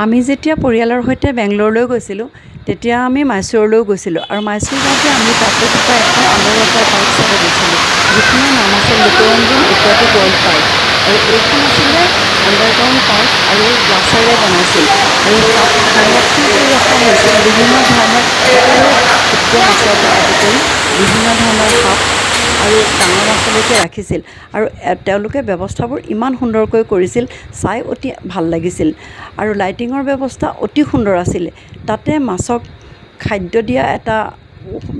আমি যেতিয়া পৰিয়ালৰ সৈতে বেংগলোৰলৈ গৈছিলোঁ তেতিয়া আমি মাইচুৰলৈ গৈছিলোঁ আৰু মাইচুৰ যাওঁতে আমি তাতে থকা এখন আণ্ডাৰৱাটাৰ পাৰ্ক চাব গৈছিলোঁ, যিখনৰ নাম আছিল লোকৰঞ্জন একুৱাটিক ৱৰ্ল্ড পাৰ্ক। আৰু এইখন আছিলে আণ্ডাৰগ্ৰাউণ্ড পাৰ্ক আৰু গ্লাছেৰে বনাইছিল আৰু তাত সংৰক্ষণ কৰি ৰখা হৈছিল বিভিন্ন ধৰণৰ একেবাৰে ক্ষুদ্ৰ মাছৰ পৰা আদি কৰি বিভিন্ন ধৰণৰ সাপ আৰু ডাঙৰ মাছলৈকে ৰাখিছিল। আৰু তেওঁলোকে ব্যৱস্থাবোৰ ইমান সুন্দৰকৈ কৰিছিল, চাই অতি ভাল লাগিছিল। আৰু লাইটিঙৰ ব্যৱস্থা অতি সুন্দৰ আছিলে। তাতে মাছক খাদ্য দিয়া এটা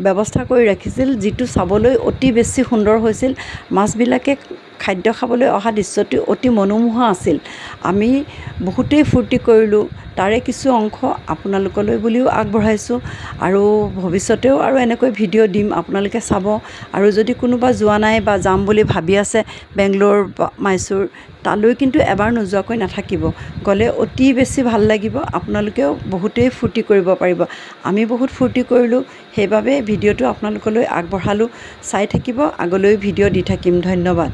ব্যৱস্থা কৰি ৰাখিছিল, যিটো চাবলৈ অতি বেছি সুন্দৰ হৈছিল। মাছবিলাকে খাদ্য খাবলৈ অহা দৃশ্যটি অতি মনোমোহা আছিল। আমি বহুতেই ফূৰ্তি কৰিলোঁ। তাৰে কিছু অংশ আপোনালোকলৈ বুলিও আগবঢ়াইছোঁ আৰু ভৱিষ্যতেও আৰু এনেকৈ ভিডিঅ' দিম, আপোনালোকে চাব। আৰু যদি কোনোবা যোৱা নাই বা যাম বুলি ভাবি আছে বেংগলোৰ বা মাইচুৰ, তালৈ কিন্তু এবাৰ নোযোৱাকৈ নাথাকিব। গ'লে অতি বেছি ভাল লাগিব, আপোনালোকেও বহুতেই ফূৰ্তি কৰিব পাৰিব। আমি বহুত ফূৰ্তি কৰিলোঁ, সেইবাবে ভিডিঅ'টো আপোনালোকলৈ আগবঢ়ালোঁ। চাই থাকিব, আগলৈও ভিডিঅ' দি থাকিম। ধন্যবাদ।